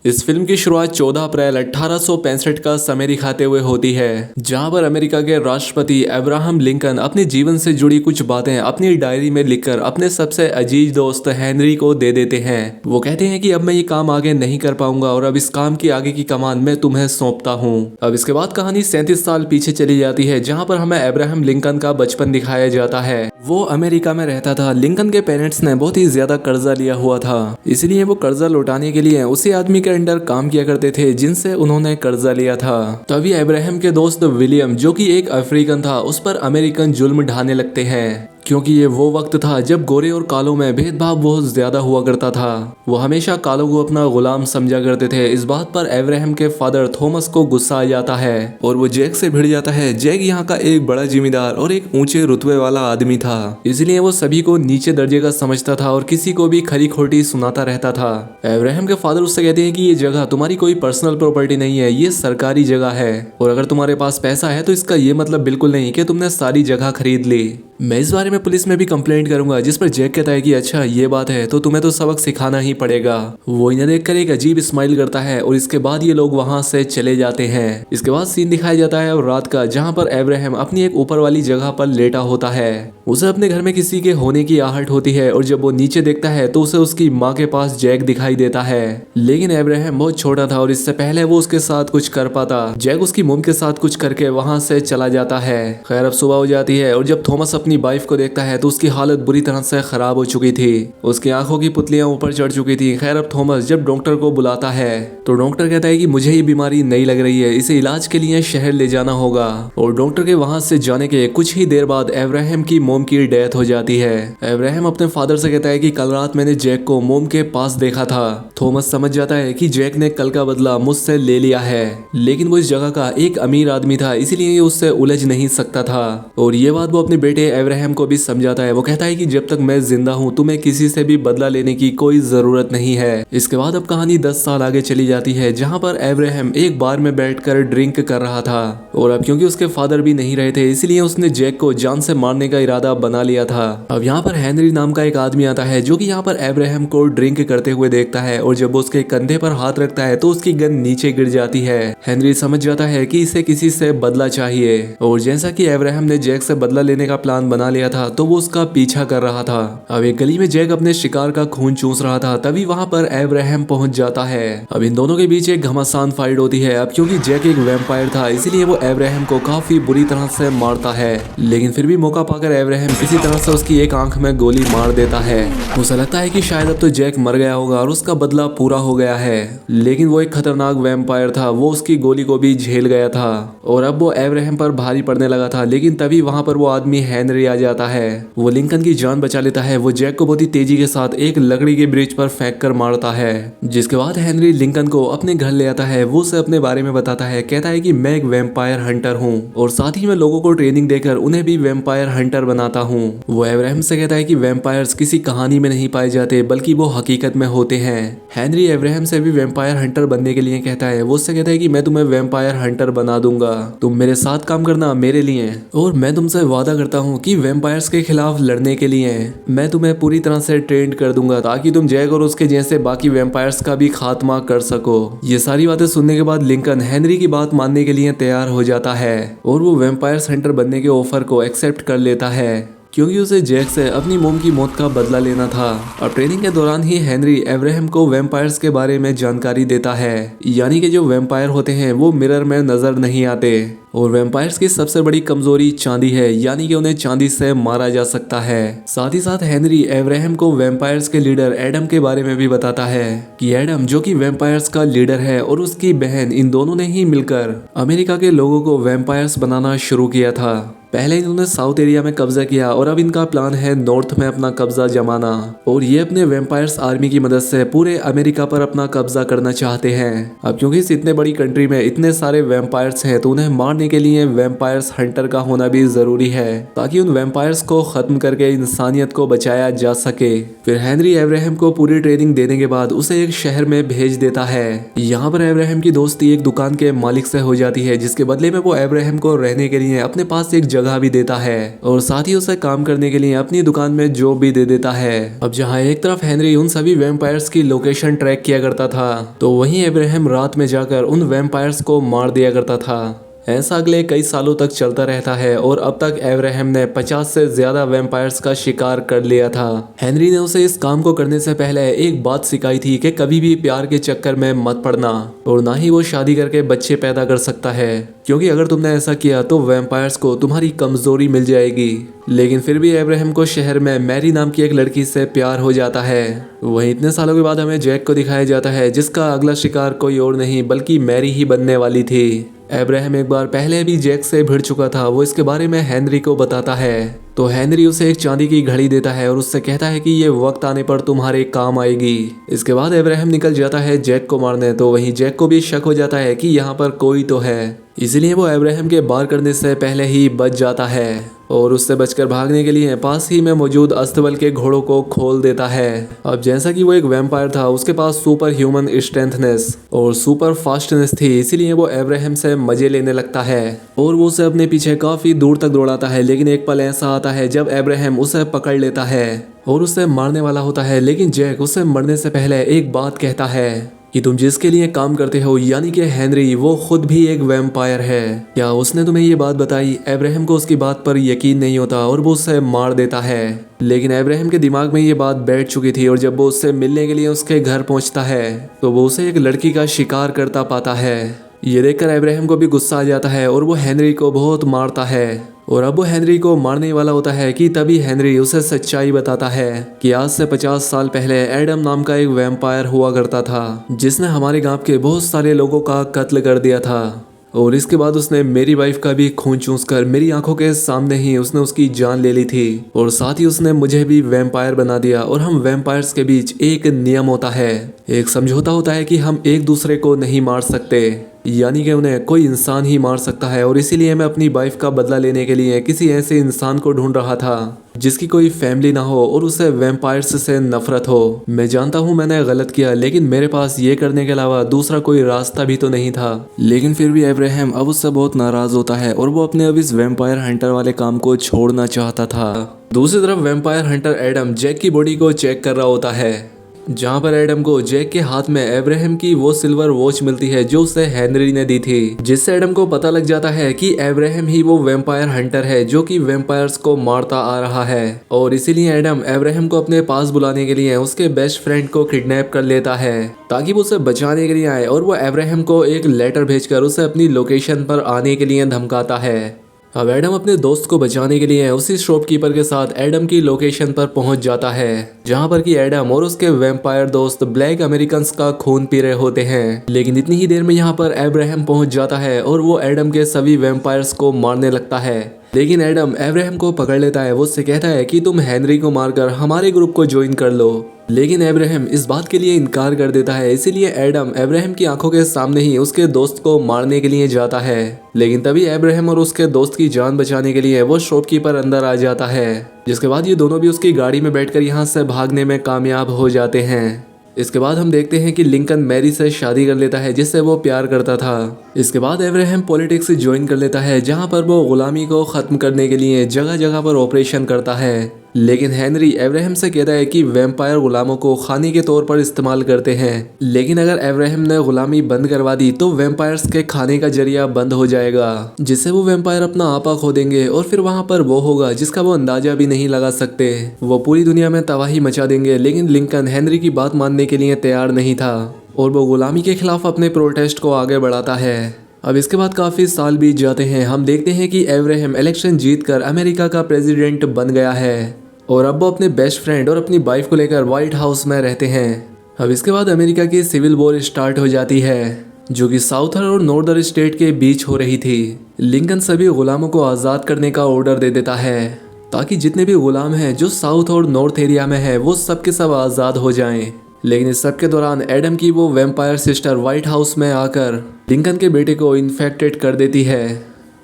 इस फिल्म की शुरुआत 14 अप्रैल 1865 का समय दिखाते हुए होती है, जहां पर अमेरिका के राष्ट्रपति अब्राहम लिंकन अपने जीवन से जुड़ी कुछ बातें अपनी डायरी में लिखकर अपने सबसे अजीज दोस्त हेनरी को दे देते हैं। वो कहते हैं कि अब मैं ये काम आगे नहीं कर पाऊंगा और अब इस काम की आगे की कमान मैं तुम्हें सौंपता हूँ। अब इसके बाद कहानी 37 साल पीछे चली जाती है, जहाँ पर हमें अब्राहम लिंकन का बचपन दिखाया जाता है। वो अमेरिका में रहता था। लिंकन के पेरेंट्स ने बहुत ही ज्यादा कर्जा लिया हुआ था, इसलिए वो कर्जा लौटाने के लिए उसी आदमी के अंडर काम किया करते थे जिनसे उन्होंने कर्जा लिया था। तभी अब्राहम के दोस्त विलियम, जो कि एक अफ्रीकन था, उस पर अमेरिकन जुल्म ढाने लगते हैं, क्योंकि ये वो वक्त था जब गोरे और कालों में भेदभाव बहुत ज्यादा हुआ करता था। वो हमेशा कालों को अपना गुलाम समझा करते थे। इस बात पर अब्राहम के फादर थॉमस को गुस्सा आ जाता है और वो जैक से भिड़ जाता है। जैक यहाँ का एक बड़ा जिम्मेदार और एक ऊंचे रुतबे वाला आदमी था, इसलिए वो सभी को नीचे दर्जे का समझता था और किसी को भी खरी खोटी सुनाता रहता था। अब्राहम के फादर उससे कहते हैं कि ये जगह तुम्हारी कोई पर्सनल प्रॉपर्टी नहीं है, ये सरकारी जगह है, और अगर तुम्हारे पास पैसा है तो इसका ये मतलब बिल्कुल नहीं कि तुमने सारी जगह खरीद ली। मैं इस बारे में पुलिस में भी कंप्लेंट करूंगा। जिस पर जैक कहता है कि अच्छा ये बात है तो तुम्हें तो सबक सिखाना ही पड़ेगा। वो इन्हें देखकर एक अजीब स्माइल करता है और इसके बाद ये लोग वहां से चले जाते हैं। इसके बाद सीन दिखाया जाता है और रात का, जहां पर अब्राहम अपनी एक ऊपर वाली जगह पर लेटा होता है। उसे अपने घर में किसी के होने की आहट होती है और जब वो नीचे देखता है तो उसे उसकी माँ के पास जैक दिखाई देता है। लेकिन अब्राहम बहुत छोटा था और इससे पहले वो उसके साथ कुछ कर पाता, जैक उसकी मोम के साथ कुछ करके वहां से चला जाता है। खैर अब सुबह हो जाती है और जब थॉमस अपनी वाइफ को देखता है तो उसकी हालत बुरी तरह से खराब हो चुकी थी। उसकी आंखों की पुतलियां ऊपर चढ़ चुकी थी। खैर अब थॉमस जब डॉक्टर को बुलाता है तो डॉक्टर कहता है कि मुझे ये बीमारी नहीं लग रही है, इसे इलाज के लिए शहर ले जाना होगा। और डॉक्टर के वहां से जाने के कुछ ही देर बाद अब्राहम की मोम की डेथ हो जाती है। अब्राहम अपने फादर से कहता है कि कल रात मैंने जैक को मोम के पास देखा था। थॉमस समझ जाता है कि जैक ने कल का बदला मुझसे ले लिया है, लेकिन वो इस जगह का एक अमीर आदमी था, इसीलिए उससे उलझ नहीं सकता था। और ये बात वो अपने बेटे अब्राहम को भी समझाता है। वो कहता है कि जब तक मैं जिंदा हूँ तुम्हें किसी से भी बदला लेने की कोई जरूरत नहीं है। इसके बाद अब कहानी 10 साल आगे चली जाती है, जहाँ पर अब्राहम एक बार में बैठकर ड्रिंक कर रहा था और अब क्योंकि उसके फादर भी नहीं रहे थे, इसलिए उसने जैक को जान से मारने का इरादा बना लिया था। अब यहाँ पर हेनरी नाम का एक आदमी आता है जो कि यहाँ पर अब्राहम को ड्रिंक करते हुए देखता है और जब वो उसके कंधे पर हाथ रखता है तो उसकी गन नीचे गिर जाती है। हेनरी समझ जाता है कि इसे किसी से बदला चाहिए और जैसा कि अब्राहम ने जैक से बदला लेने का प्लान बना लिया था तो वो उसका पीछा कर रहा था। अब एक गली में जैक अपने शिकार का खून चूस रहा था, तभी वहां पर अब्राहम पहुंच जाता है। अब इन दोनों के बीच एक घमासान फाइट होती है। अब क्योंकि जैक एक वैम्पायर था इसलिए वो अब्राहम को काफी बुरी तरह से मारता है, लेकिन फिर भी मौका पाकर अब्राहम किसी तरह से उसकी एक आंख में गोली मार देता है। उसे लगता है कि शायद अब तो जैक मर गया होगा और उसका बदला पूरा हो गया है, लेकिन वो एक खतरनाक वैम्पायर था, वो उसकी गोली को भी झेल गया था और अब वो अब्राहम पर भारी पड़ने लगा था। लेकिन तभी वहां पर वो आदमी हेनरी आ जाता है। वो लिंकन की जान बचा लेता है। वो जैक को बहुत ही तेजी के साथ एक लकड़ी के ब्रिज पर फेंक कर मारता है, जिसके बाद हेनरी लिंकन को अपने घर ले आता है। वो उसे अपने बारे में बताता है, कहता है कि मैं एक वैम्पायर हंटर हूँ और साथ ही मैं लोगों को ट्रेनिंग देकर उन्हें भी वैम्पायर हंटर बनाता हूँ। वो अब्राहम से कहता है कि वैम्पायर्स किसी कहानी में नहीं पाए जाते बल्कि वो हकीकत में होते हैं। हेनरी अब्राहम से भी वैम्पायर हंटर बनने के लिए कहता है। वो उससे कहता है कि मैं तुम्हें वैम्पायर हंटर बना दूंगा, तुम मेरे साथ काम करना मेरे लिए, और मैं तुमसे वादा करता हूँ कि वैम्पायर्स के खिलाफ लड़ने के लिए मैं तुम्हें पूरी तरह से ट्रेंड कर दूंगा ताकि तुम जैक और उसके जैसे बाकी वैम्पायर्स का भी खात्मा कर सको। ये सारी बातें सुनने के बाद लिंकन हेनरी की बात मानने के लिए तैयार हो जाता है और वो वैम्पायर्स हंटर बनने के ऑफर को एक्सेप्ट कर लेता है, क्योंकि उसे जैक से अपनी मोम की मौत का बदला लेना था। और ट्रेनिंग के दौरान ही हेनरी अब्राहम को वैम्पायर्स के बारे में जानकारी देता है, यानी कि जो वैम्पायर होते हैं वो मिरर में नजर नहीं आते और वैम्पायर्स की सबसे बड़ी कमजोरी चांदी है, यानी कि उन्हें चांदी से मारा जा सकता है। साथ ही साथ हेनरी अब्राहम को वैम्पायर्स के लीडर एडम के बारे में भी बताता है कि एडम जो कि वैम्पायर्स का लीडर है और उसकी बहन, इन दोनों ने ही मिलकर अमेरिका के लोगों को वैम्पायर्स बनाना शुरू किया था। पहले इन्होंने साउथ एरिया में कब्जा किया और अब इनका प्लान है नॉर्थ में अपना कब्जा जमाना, और ये अपने वैम्पायर्स आर्मी की मदद से पूरे अमेरिका पर अपना कब्जा करना चाहते हैं। अब क्योंकि इस इतने बड़ी कंट्री में इतने सारे वैम्पायर्स हैं तो उन्हें मारने के लिए वैम्पायर्स हंटर का होना भी जरूरी है, ताकि उन वैम्पायर्स को खत्म करके इंसानियत को बचाया जा सके। फिर हेनरी अब्राहम को पूरी ट्रेनिंग देने के बाद उसे एक शहर में भेज देता है। यहाँ पर अब्राहम की दोस्ती एक दुकान के मालिक से हो जाती है, जिसके बदले में वो अब्राहम को रहने के लिए अपने पास एक जगह भी देता है और साथ ही उसे काम करने के लिए अपनी दुकान में जॉब भी दे देता है। अब जहाँ एक तरफ हेनरी उन सभी वैम्पायर्स की लोकेशन ट्रैक किया करता था, तो वहीं अब्राहम रात में जाकर उन वैम्पायर्स को मार दिया करता था। ऐसा अगले कई सालों तक चलता रहता है और अब तक अब्राहम ने 50 से ज्यादा वैम्पायर्स का शिकार कर लिया था। हेनरी ने उसे इस काम को करने से पहले एक बात सिखाई थी कि कभी भी प्यार के चक्कर में मत पड़ना और ना ही वो शादी करके बच्चे पैदा कर सकता है, क्योंकि अगर तुमने ऐसा किया तो वैम्पायर्स को तुम्हारी कमजोरी मिल जाएगी। लेकिन फिर भी अब्राहम को शहर में मैरी नाम की एक लड़की से प्यार हो जाता है। वहीं इतने सालों के बाद हमें जैक को दिखाया जाता है, जिसका अगला शिकार कोई और नहीं बल्कि मैरी ही बनने वाली थी। अब्राहम एक बार पहले भी जैक से भिड़ चुका था। वो इसके बारे में हेनरी को बताता है, तो हेनरी उसे एक चांदी की घड़ी देता है और उससे कहता है कि ये वक्त आने पर तुम्हारे काम आएगी। इसके बाद अब्राहम निकल जाता है जैक को मारने, तो वहीं जैक को भी शक हो जाता है कि यहाँ पर कोई तो है, इसलिए वो अब्राहम के वार करने से पहले ही बच जाता है और उससे बचकर भागने के लिए पास ही में मौजूद अस्तबल के घोड़ों को खोल देता है। अब जैसा कि वो एक वैम्पायर था, उसके पास सुपर ह्यूमन स्ट्रेंथनेस और सुपर फास्टनेस थी, इसीलिए वो अब्राहम से मजे लेने लगता है और वो उसे अपने पीछे काफी दूर तक दौड़ाता है। लेकिन एक पल ऐसा आता है जब अब्राहम उसे पकड़ लेता है और उसे मारने वाला होता है, लेकिन जैक उसे मरने से पहले एक बात कहता है कि तुम जिसके लिए काम करते हो, यानी कि हेनरी, वो खुद भी एक वैम्पायर है। क्या उसने तुम्हें ये बात बताई? अब्राहम को उसकी बात पर यकीन नहीं होता और वो उसे मार देता है। लेकिन अब्राहम के दिमाग में ये बात बैठ चुकी थी और जब वो उससे मिलने के लिए उसके घर पहुंचता है तो वो उसे एक लड़की का शिकार करता पाता है। ये देखकर अब्राहम को भी गुस्सा आ जाता है और वो हेनरी को बहुत मारता है और अब वो हेनरी को मारने वाला होता है कि तभी हेनरी उसे सच्चाई बताता है कि आज से 50 साल पहले एडम नाम का एक वैम्पायर हुआ करता था, जिसने हमारे गांव के बहुत सारे लोगों का कत्ल कर दिया था और इसके बाद उसने मेरी वाइफ का भी खून चूस कर मेरी आंखों के सामने ही उसने उसकी जान ले ली थी और साथ ही उसने मुझे भी वैम्पायर बना दिया। और हम वैम्पायर्स के बीच एक नियम होता है, एक समझौता होता है कि हम एक दूसरे को नहीं मार सकते, यानी कि उन्हें कोई इंसान ही मार सकता है। और इसीलिए मैं अपनी वाइफ का बदला लेने के लिए किसी ऐसे इंसान को ढूंढ रहा था जिसकी कोई फैमिली ना हो और उसे वैम्पायर्स से नफरत हो। मैं जानता हूँ मैंने गलत किया, लेकिन मेरे पास ये करने के अलावा दूसरा कोई रास्ता भी तो नहीं था। लेकिन फिर भी अब्राहम अब उससे बहुत नाराज होता है और वो अपने अब इस वैम्पायर हंटर वाले काम को छोड़ना चाहता था। दूसरी तरफ वैम्पायर हंटर एडम जैक की बॉडी को चेक कर रहा होता है, जहाँ पर एडम को जैक के हाथ में अब्राहम की वो सिल्वर वॉच मिलती है जो उसे हेनरी ने दी थी, जिससे एडम को पता लग जाता है कि अब्राहम ही वो वैम्पायर हंटर है जो कि वैम्पायर्स को मारता आ रहा है। और इसीलिए एडम अब्राहम को अपने पास बुलाने के लिए उसके बेस्ट फ्रेंड को किडनैप कर लेता है ताकि वो उसे बचाने के लिए आए और वो अब्राहम को एक लेटर भेजकर उसे अपनी लोकेशन पर आने के लिए धमकाता है। अब एडम अपने दोस्त को बचाने के लिए उसी शॉपकीपर के साथ एडम की लोकेशन पर पहुंच जाता है, जहां पर कि एडम और उसके वैम्पायर दोस्त ब्लैक अमेरिकन्स का खून पी रहे होते हैं। लेकिन इतनी ही देर में यहां पर अब्राहम पहुंच जाता है और वो एडम के सभी वैम्पायर्स को मारने लगता है। लेकिन एडम अब्राहम को पकड़ लेता है। वो उससे कहता है कि तुम हेनरी को मारकर हमारे ग्रुप को ज्वाइन कर लो, लेकिन अब्राहम इस बात के लिए इनकार कर देता है। इसीलिए एडम अब्राहम की आंखों के सामने ही उसके दोस्त को मारने के लिए जाता है। लेकिन तभी अब्राहम और उसके दोस्त की जान बचाने के लिए वो शॉपकीपर अंदर आ जाता है, जिसके बाद ये दोनों भी उसकी गाड़ी में बैठकर यहाँ से भागने में कामयाब हो जाते हैं। इसके बाद हम देखते हैं कि लिंकन मैरी से शादी कर लेता है जिससे वो प्यार करता था। इसके बाद अब्राहम पॉलिटिक्स ज्वाइन कर लेता है, जहां पर वो गुलामी को खत्म करने के लिए जगह जगह पर ऑपरेशन करता है। लेकिन हेनरी अब्राहम से कहता है कि वैम्पायर गुलामों को खाने के तौर पर इस्तेमाल करते हैं, लेकिन अगर अब्राहम ने गुलामी बंद करवा दी तो वैम्पायर्स के खाने का जरिया बंद हो जाएगा, जिससे वो वैम्पायर अपना आपा खो देंगे और फिर वहां पर वो होगा जिसका वो अंदाजा भी नहीं लगा सकते। वो पूरी दुनिया में तबाही मचा देंगे। लेकिन लिंकन हेनरी की बात मानने के लिए तैयार नहीं था और वो गुलामी के खिलाफ अपने प्रोटेस्ट को आगे बढ़ाता है। अब इसके बाद काफ़ी साल बीत जाते हैं। हम देखते हैं कि अब्राहम इलेक्शन जीतकर अमेरिका का प्रेसिडेंट बन गया है और अब वो अपने बेस्ट फ्रेंड और अपनी वाइफ को लेकर व्हाइट हाउस में रहते हैं। अब इसके बाद अमेरिका की सिविल वॉर स्टार्ट हो जाती है, जो कि साउथर्न और नॉर्दर्न स्टेट के बीच हो रही थी। लिंकन सभी गुलामों को आज़ाद करने का ऑर्डर दे देता है ताकि जितने भी गुलाम हैं जो साउथ और नॉर्थ एरिया में है वो सब के सब आज़ाद हो जाएं। लेकिन इस सब के दौरान एडम की वो वैम्पायर सिस्टर व्हाइट हाउस में आकर लिंकन के बेटे को इन्फेक्टेड कर देती है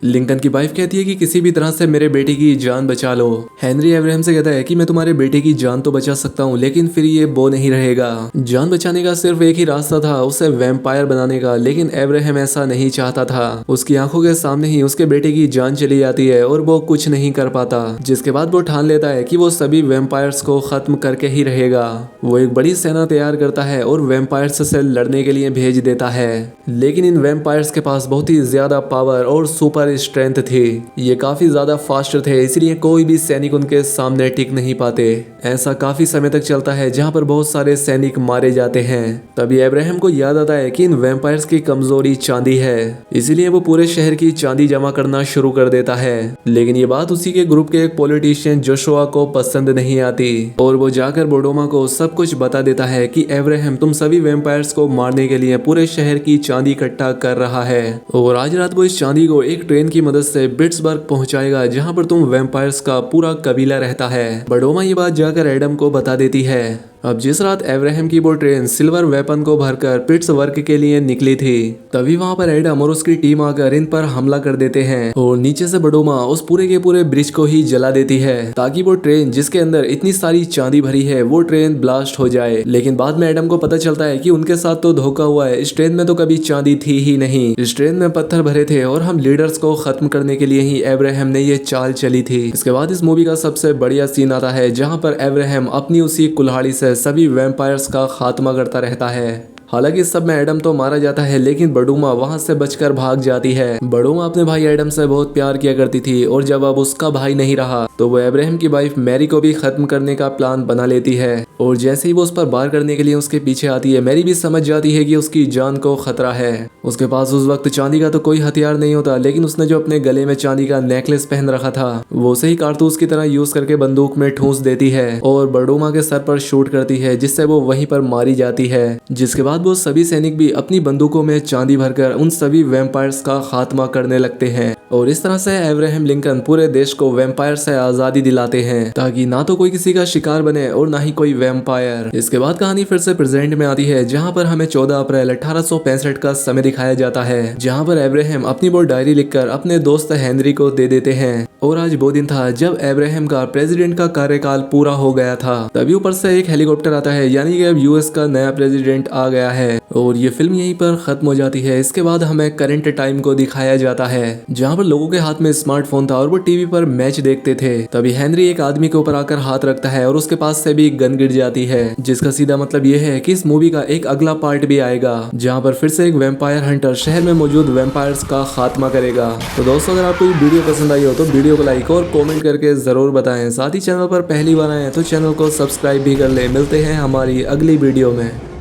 लिंकन की वाइफ कहती है कि किसी भी तरह से मेरे बेटे की जान बचा लो। हेनरी एब्राहम से कहता है कि मैं तुम्हारे बेटे की जान तो बचा सकता हूँ, लेकिन फिर ये वो नहीं रहेगा। जान बचाने का सिर्फ एक ही रास्ता था, उसे वैम्पायर बनाने का, लेकिन एब्राहम ऐसा नहीं चाहता था। उसकी आंखों के सामने ही उसके बेटे की जान चली जाती है और वो कुछ नहीं कर पाता, जिसके बाद वो ठान लेता है कि वो सभी वैम्पायर्स को खत्म करके ही रहेगा। वो एक बड़ी सेना तैयार करता है और वैम्पायर्स से लड़ने के लिए भेज देता है, लेकिन इन वैम्पायर्स के पास बहुत ही ज्यादा पावर और सुपर स्ट्रेंथ थी। ये काफी ज्यादा फास्ट थे, इसलिए कोई भी सैनिक उनके सामने टिक नहीं पाते। ऐसा काफी समय तक चलता है जहाँ पर बहुत सारे सैनिक मारे जाते हैं। तभी अब्राहम को याद आता है कि इन वैम्पायर्स की कमजोरी चांदी है, इसीलिए वो पूरे शहर की चांदी जमा करना शुरू कर देता है। लेकिन ये बात उसी के ग्रुप के एक पॉलिटिशियन जोशुआ को पसंद नहीं आती और वो जाकर बोडोमा को सब कुछ बता देता है कि अब्राहम तुम सभी वैम्पायर्स को मारने के लिए पूरे शहर की चांदी इकट्ठा कर रहा है और आज रात वो इस चांदी को एक ट्रेन की मदद से पिट्सबर्ग पहुंचाएगा, जहां पर तुम वैम्पायर्स का पूरा कबीला रहता है। बोडोमा ये बात जाकर एडम को बता देती है। अब जिस रात अब्राहम की वो ट्रेन सिल्वर वेपन को भरकर पिट्सबर्ग के लिए निकली थी, तभी वहां पर एडम और उसकी टीम आकर इन पर हमला कर देते हैं और नीचे से बोडोमा उस पूरे के पूरे ब्रिज को ही जला देती है, ताकि वो ट्रेन जिसके अंदर इतनी सारी चांदी भरी है वो ट्रेन ब्लास्ट हो जाए। लेकिन बाद में एडम को पता चलता है कि उनके साथ तो धोखा हुआ है, इस ट्रेन में तो कभी चांदी थी ही नहीं, इस ट्रेन में पत्थर भरे थे और हम लीडर्स को खत्म करने के लिए ही अब्राहम ने ये चाल चली थी। इसके बाद इस मूवी का सबसे बढ़िया सीन आता है, जहाँ पर अब्राहम अपनी उसी कुल्हाड़ी से सभी वैम्पायर्स का खात्मा करता रहता है। हालांकि इस सब में एडम तो मारा जाता है, लेकिन बोडोमा वहां से बचकर भाग जाती है। बोडोमा अपने भाई एडम से बहुत प्यार किया करती थी और जब अब उसका भाई नहीं रहा तो वो अब्राहम की वाइफ मैरी को भी खत्म करने का प्लान बना लेती है और जैसे ही वो उस पर वार करने के लिए उसके पीछे आती है, मैरी भी समझ जाती है कि उसकी जान को खतरा है। उसके पास उस वक्त चांदी का तो कोई हथियार नहीं होता, लेकिन उसने जो अपने गले में चांदी का नेकलेस पहन रखा था वो उसे ही कारतूस की तरह यूज करके बंदूक में ठूंस देती है और बोडोमा के सर पर शूट करती है, जिससे वो वहीं पर मारी जाती है। जिसके बाद वो सभी सैनिक भी अपनी बंदूकों में चांदी भरकर उन सभी वैम्पायर्स का खात्मा करने लगते हैं और इस तरह से अब्राहम लिंकन पूरे देश को वैम्पायर से आजादी दिलाते हैं, ताकि ना तो कोई किसी का शिकार बने और ना ही कोई वैम्पायर। इसके बाद कहानी फिर से प्रेजेंट में आती है, जहां पर हमें 14 अप्रैल 1865 का समय दिखाया जाता है, जहां पर अब्राहम अपनी वो डायरी लिखकर अपने दोस्त हेनरी को दे देते हैं। और आज वो दिन था जब अब्राहम का प्रेसिडेंट का कार्यकाल पूरा हो गया था। तभी ऊपर से एक हेलीकॉप्टर आता है, यानी कि अब यूएस का नया प्रेसिडेंट आ गया है और ये फिल्म यहीं पर खत्म हो जाती है। इसके बाद हमें करंट टाइम को दिखाया जाता है, जहाँ पर लोगों के हाथ में स्मार्टफोन था और वो टीवी पर मैच देखते थे। तभी हेनरी एक आदमी के ऊपर आकर हाथ रखता है और उसके पास से भी गन गिर जाती है, जिसका सीधा मतलब ये है कि इस मूवी का एक अगला पार्ट भी आएगा, जहाँ पर फिर से एक वैम्पायर हंटर शहर में मौजूद वैम्पायर्स का खात्मा करेगा। तो दोस्तों, अगर आपको ये वीडियो पसंद आई हो तो वीडियो को लाइक और कमेंट करके जरूर बताएं। साथ ही चैनल पर पहली बार आए तो चैनल को सब्सक्राइब भी कर ले। मिलते हैं हमारी अगली वीडियो में।